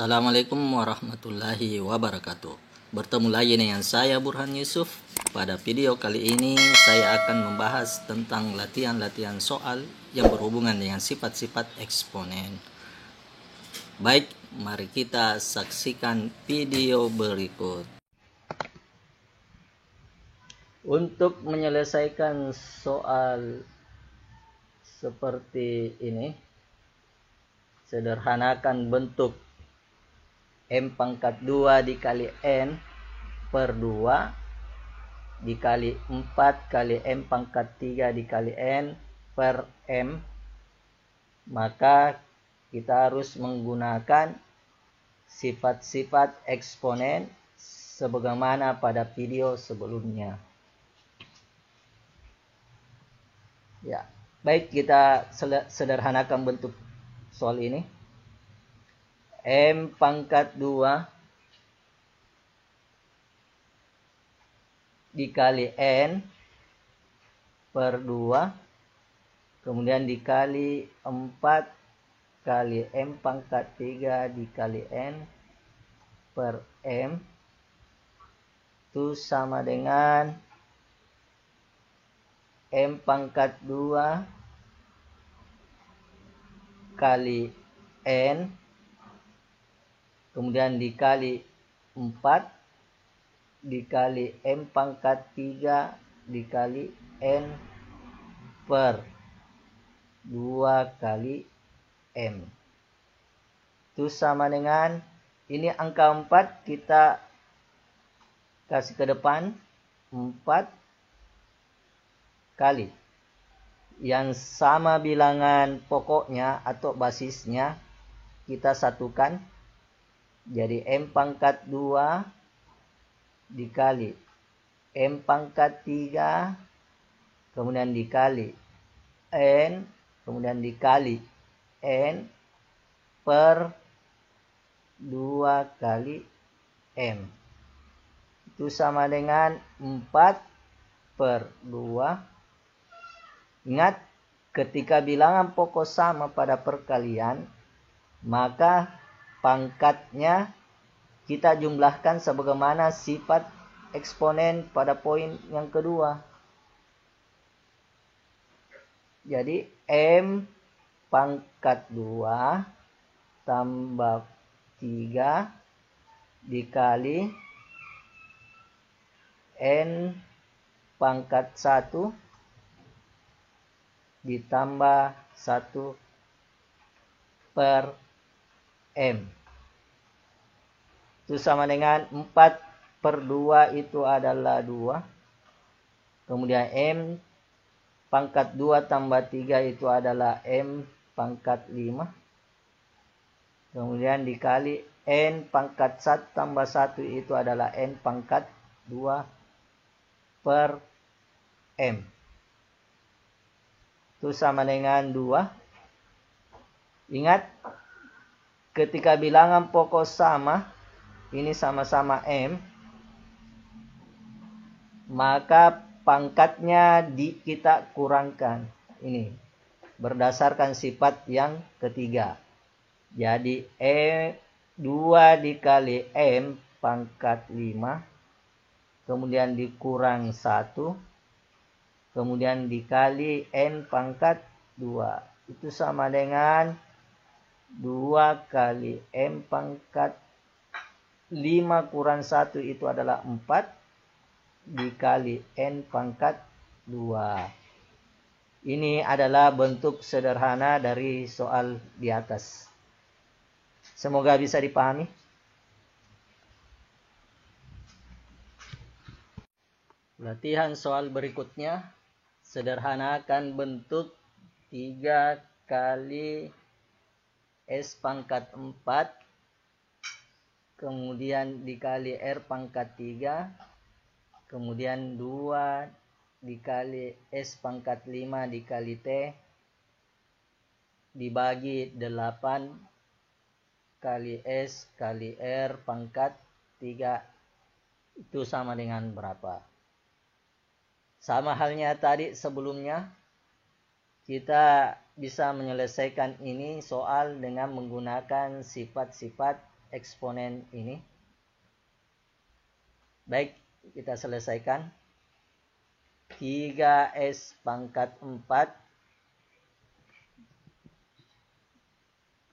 Assalamualaikum warahmatullahi wabarakatuh. Bertemu lagi dengan saya Burhan Yusuf. Pada video kali ini saya akan membahas tentang latihan-latihan soal yang berhubungan dengan sifat-sifat eksponen. Baik, mari kita saksikan video berikut. Untuk menyelesaikan soal seperti ini, sederhanakan bentuk M pangkat 2 dikali N per 2 dikali 4 kali M pangkat 3 dikali N per M. Maka kita harus menggunakan sifat-sifat eksponen sebagaimana pada video sebelumnya. Ya, baik, kita sederhanakan bentuk soal ini. M pangkat 2 dikali N per 2 kemudian dikali 4 kali M pangkat 3 dikali N per M itu sama dengan M pangkat 2 kali N kemudian dikali 4 dikali M pangkat 3 dikali N per 2 kali M. Itu sama dengan, ini angka 4 kita kasih ke depan, 4 kali. Yang sama bilangan pokoknya atau basisnya kita satukan. Jadi M pangkat 2 dikali M pangkat 3 kemudian dikali N kemudian dikali N per 2 kali M. Itu sama dengan 4 per 2. Ingat, ketika bilangan pokok sama pada perkalian, maka pangkatnya kita jumlahkan sebagaimana sifat eksponen pada poin yang kedua. Jadi M pangkat 2 tambah 3 dikali N pangkat 1 ditambah 1 per M. Itu sama dengan 4 per 2 itu adalah 2. Kemudian M pangkat 2 tambah 3 itu adalah M pangkat 5. Kemudian dikali N pangkat 1 tambah 1 itu adalah N pangkat 2 per M. Itu sama dengan 2. Ingat, ketika bilangan pokok sama, ini sama-sama M, maka pangkatnya kita kurangkan. Ini berdasarkan sifat yang ketiga. Jadi E 2 dikali M pangkat 5, kemudian dikurang 1, kemudian dikali N pangkat 2. Itu sama dengan 2 kali M pangkat 5 kurang 1 itu adalah 4 dikali N pangkat 2. Ini adalah bentuk sederhana dari soal di atas. Semoga bisa dipahami. Latihan soal berikutnya, sederhanakan bentuk 3 kali S pangkat 4 kemudian dikali R pangkat 3 kemudian 2 dikali S pangkat 5 dikali T dibagi 8 kali S kali R pangkat 3 itu sama dengan berapa? Sama halnya tadi sebelumnya, kita bisa menyelesaikan ini soal dengan menggunakan sifat-sifat eksponen ini. Baik, kita selesaikan. 3S pangkat 4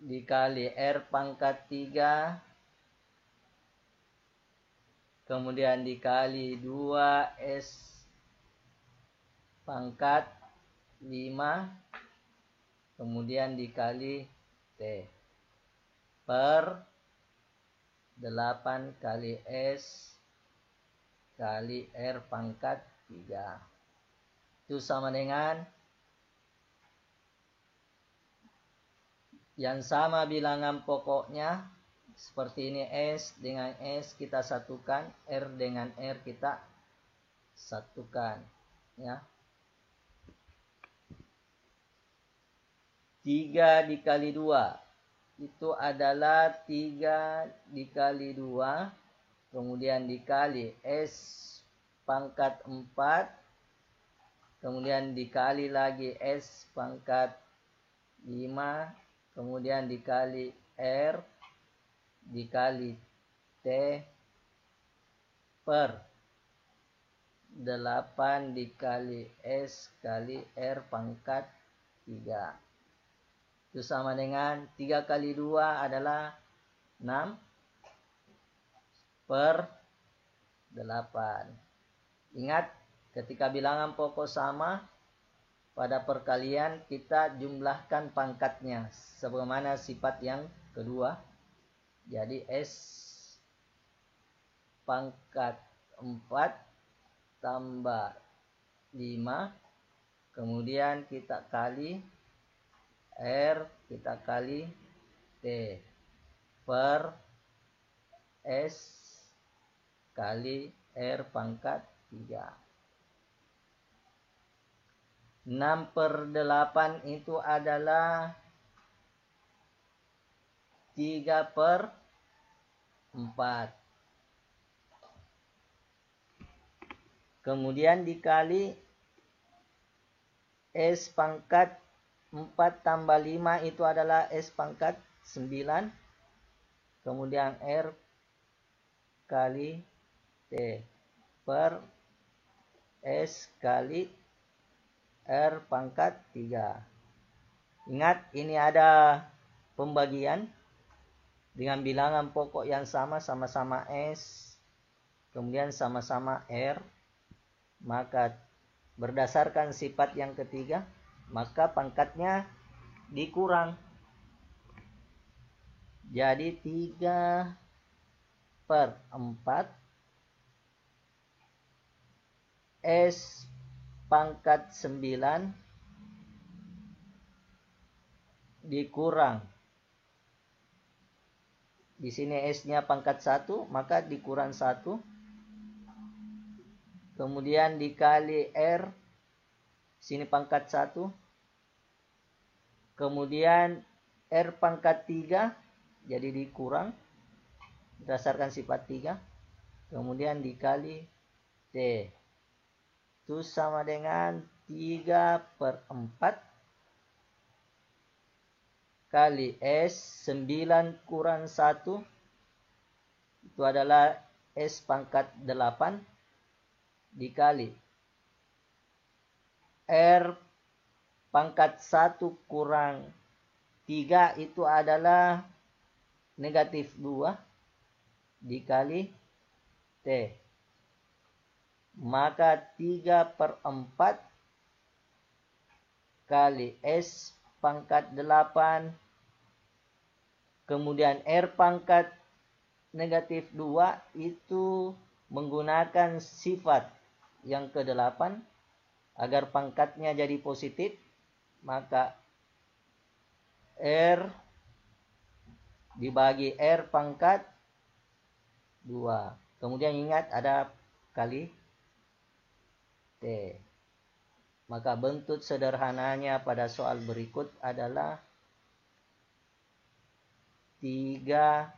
dikali R pangkat 3, kemudian dikali 2S pangkat 5, kemudian dikali T per 8 kali S kali R pangkat 3. Itu sama dengan yang sama bilangan pokoknya. Seperti ini, S dengan S kita satukan, R dengan R kita satukan. Ya. 3 dikali 2 itu adalah 3 dikali 2, kemudian dikali S pangkat 4, kemudian dikali lagi S pangkat 5, kemudian dikali R dikali T per 8 dikali S kali R pangkat 3. Itu sama dengan 3 kali 2 adalah 6 per 8. Ingat, ketika bilangan pokok sama, pada perkalian kita jumlahkan pangkatnya sebagaimana sifat yang kedua. Jadi S pangkat 4 tambah 5, kemudian kita kali R kita kali T per S kali R pangkat 3. 6 per 8 itu adalah 3 per 4. Kemudian dikali S pangkat 4 tambah 5 itu adalah S pangkat 9. Kemudian R kali T per S kali R pangkat 3. Ingat, ini ada pembagian dengan bilangan pokok yang sama-sama S, kemudian sama-sama R. Maka berdasarkan sifat yang ketiga, maka pangkatnya dikurang. Jadi 3 per 4 S pangkat 9 dikurang. Di sini S-nya pangkat 1, maka dikurang 1. Kemudian dikali R, sini pangkat 1. Kemudian R pangkat 3, jadi dikurang berdasarkan sifat 3. Kemudian dikali T. Itu sama dengan 3 per 4 kali S 9 kurang 1. Itu adalah S pangkat 8 dikali R pangkat 1 kurang 3 itu adalah negatif 2 dikali T. Maka 3 per 4 kali S pangkat 8, kemudian R pangkat negatif 2 itu menggunakan sifat yang ke-8 agar pangkatnya jadi positif, maka R dibagi R pangkat 2. Kemudian ingat ada kali T. Maka bentuk sederhananya pada soal berikut adalah 3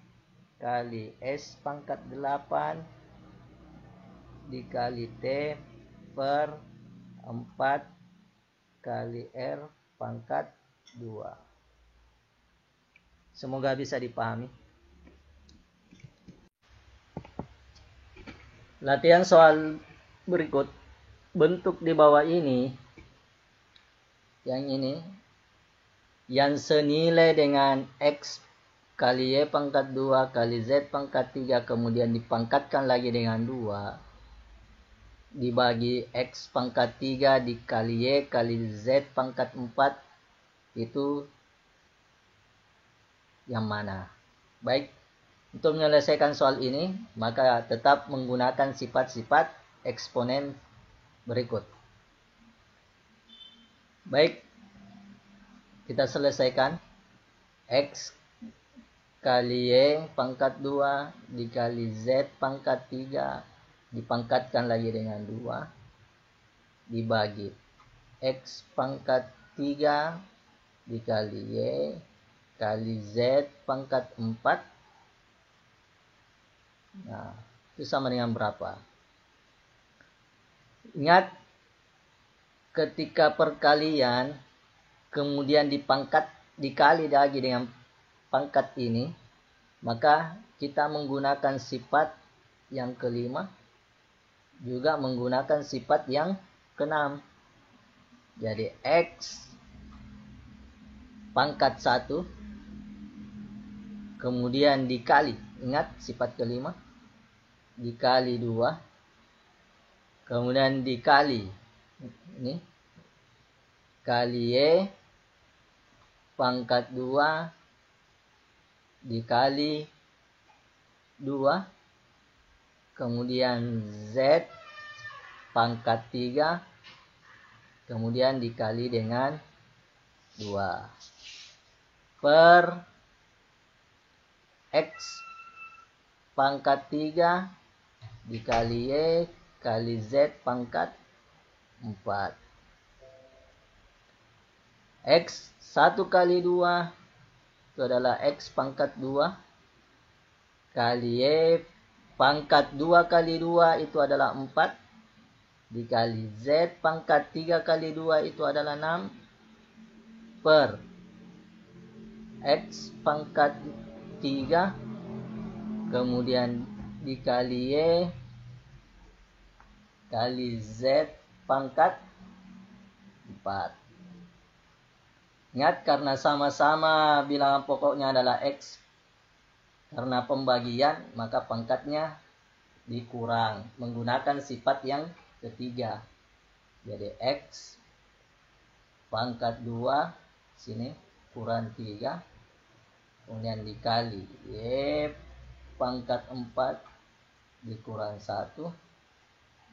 kali S pangkat 8 dikali T per 4 kali R pangkat 2. Semoga bisa dipahami. Latihan soal berikut, bentuk di bawah ini, yang senilai dengan X kali Y pangkat 2 kali Z pangkat 3 kemudian dipangkatkan lagi dengan 2 dibagi X pangkat 3 dikali Y kali Z pangkat 4, itu yang mana? Baik, untuk menyelesaikan soal ini, maka tetap menggunakan sifat-sifat eksponen berikut. Baik, kita selesaikan. X kali Y pangkat 2 dikali Z pangkat 3 dipangkatkan lagi dengan 2 dibagi X pangkat 3 dikali Y kali Z pangkat 4. Nah, itu sama dengan berapa? Ingat, ketika perkalian kemudian dikali lagi dengan pangkat ini, maka kita menggunakan sifat yang kelima, juga menggunakan sifat yang keenam. Jadi X pangkat 1 kemudian dikali, ingat sifat kelima, dikali 2 kemudian dikali ini kali Y pangkat 2 dikali 2 kemudian Z pangkat 3 kemudian dikali dengan 2 per X pangkat 3 dikali Y kali Z pangkat 4. X 1 kali 2 itu adalah X pangkat 2 kali Y pangkat 2 kali 2 itu adalah 4 dikali Z pangkat 3 kali 2 itu adalah 6 per X pangkat 3 kemudian dikali Y kali Z pangkat 4. Ingat, karena sama-sama bilangan pokoknya adalah X, karena pembagian maka pangkatnya dikurang menggunakan sifat yang ketiga. Jadi X pangkat 2 sini kurang 3 kemudian dikali Y pangkat 4 dikurang 1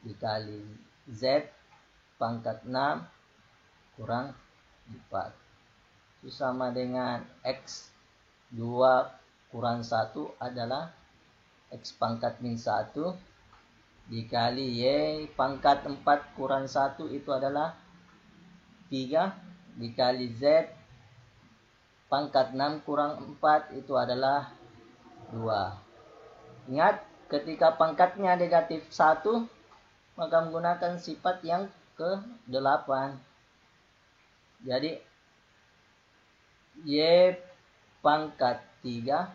dikali Z pangkat 6 kurang 4. Itu sama dengan X 2 kurang 1 adalah X pangkat min 1 dikali Y pangkat 4 kurang 1 itu adalah 3 dikali Z pangkat 6 kurang 4 itu adalah 2. Ingat, ketika pangkatnya negatif 1 maka menggunakan sifat yang ke-8. Jadi Y pangkat 3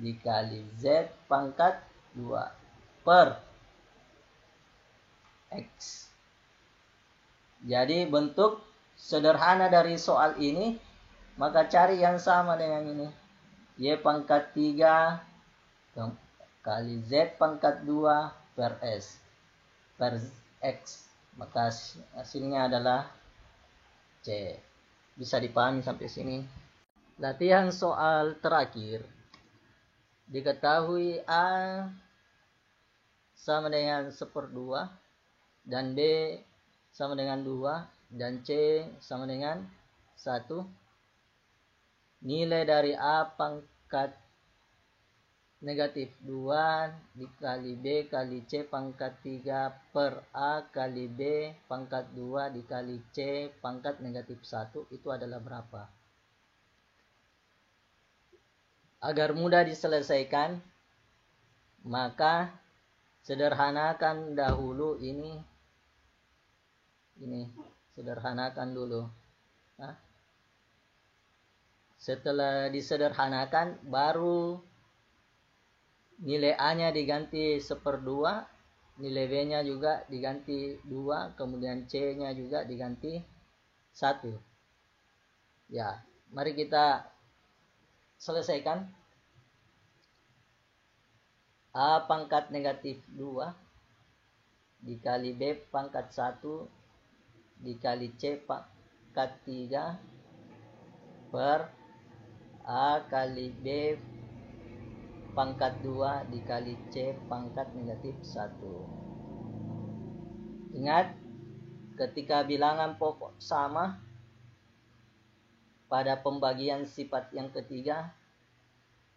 dikali Z pangkat 2 per X. Jadi bentuk sederhana dari soal ini, maka cari yang sama dengan ini. Y pangkat 3 kali Z pangkat 2 per X. Maka hasilnya adalah C. Bisa dipahami sampai sini. Latihan soal terakhir. Diketahui A sama dengan 1/2 dan B sama dengan 2 dan C sama dengan 1. Nilai dari A pangkat negatif 2 dikali B kali C pangkat 3 per A kali B pangkat 2 dikali C pangkat negatif 1 itu adalah berapa? Agar mudah diselesaikan, maka sederhanakan dahulu ini sederhanakan dulu. Nah, setelah disederhanakan baru nilai A-nya diganti 1/2, nilai B-nya juga diganti 2, kemudian C-nya juga diganti 1. Ya, mari kita selesaikan. A pangkat negatif 2 dikali B pangkat 1 dikali C pangkat 3 per A kali B pangkat 2 dikali C pangkat negatif 1. Ingat, ketika bilangan pokok sama pada pembagian sifat yang ketiga,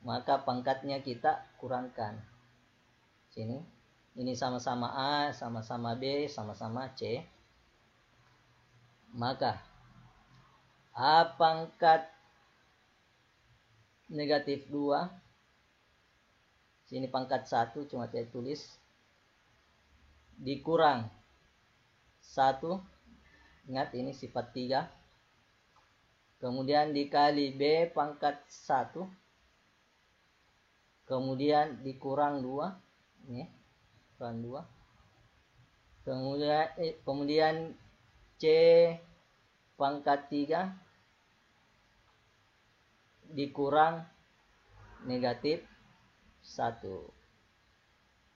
maka pangkatnya kita kurangkan. Sini, ini sama-sama A, sama-sama B, sama-sama C. Maka A pangkat negatif 2, sini pangkat 1, cuma saya tulis, dikurang 1, ingat ini sifat 3, kemudian dikali B pangkat 1, kemudian dikurang 2, ini kurang 2, kemudian C pangkat 3 dikurang negatif 1.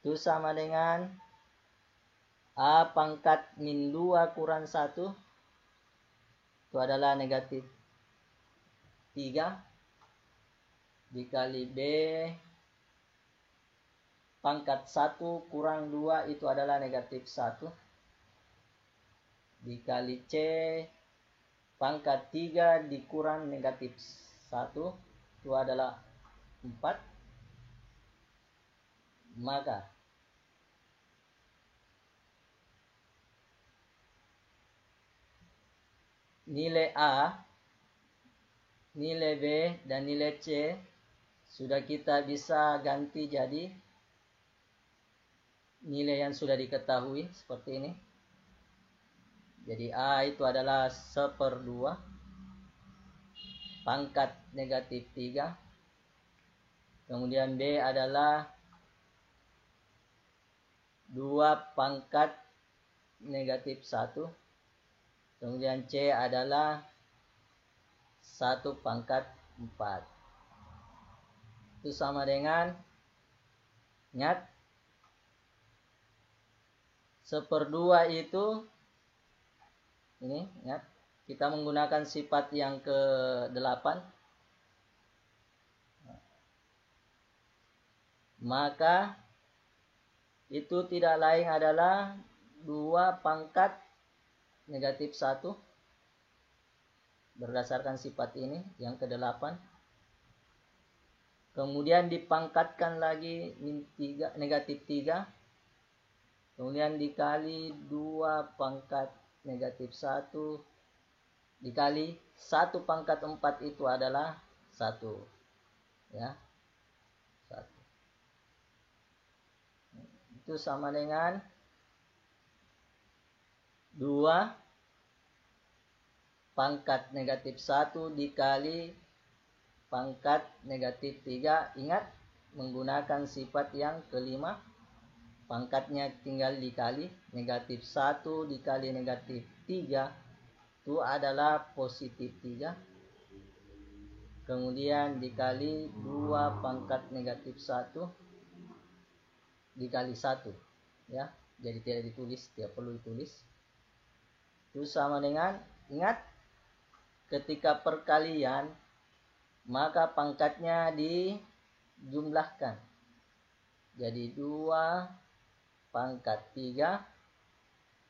Itu sama dengan A pangkat min 2 kurang 1, itu adalah negatif 3, dikali B pangkat 1 kurang 2, itu adalah negatif 1, dikali C pangkat 3 dikurang negatif 1, itu adalah 4. Maka nilai A, nilai B, dan nilai C sudah kita bisa ganti jadi nilai yang sudah diketahui seperti ini. Jadi A itu adalah 1/2 pangkat negatif 3, kemudian B adalah 2 pangkat negatif 1, kemudian C adalah 1 pangkat 4. Itu sama dengan, ingat, 1/2 itu, ini ingat, kita menggunakan sifat yang ke-8, maka itu tidak lain adalah 2 pangkat negatif 1 berdasarkan sifat ini yang ke-8, kemudian dipangkatkan lagi min 3, negatif 3, kemudian dikali 2 pangkat negatif 1 dikali 1 pangkat 4, itu adalah 1. Ya, 1. Itu sama dengan 2 pangkat negatif 1 dikali pangkat negatif 3. Ingat, menggunakan sifat yang kelima, pangkatnya tinggal dikali, negatif 1 dikali negatif 3 itu adalah positif 3, kemudian dikali 2 pangkat negatif 1 dikali 1, ya, jadi tidak ditulis, tidak perlu ditulis. Itu sama dengan, ingat, ketika perkalian maka pangkatnya dijumlahkan, jadi 2 pangkat 3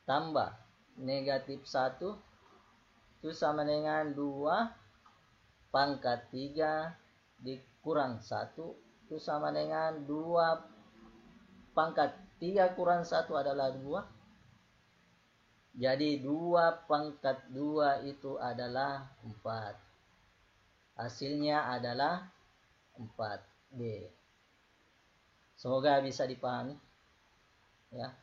tambah negatif 1 itu sama dengan 2 pangkat 3 dikurang 1, itu sama dengan 2 pangkat 3 kurang 1 adalah 2. Jadi 2 pangkat 2 itu adalah 4. Hasilnya adalah 4B. Semoga bisa dipahami, ya.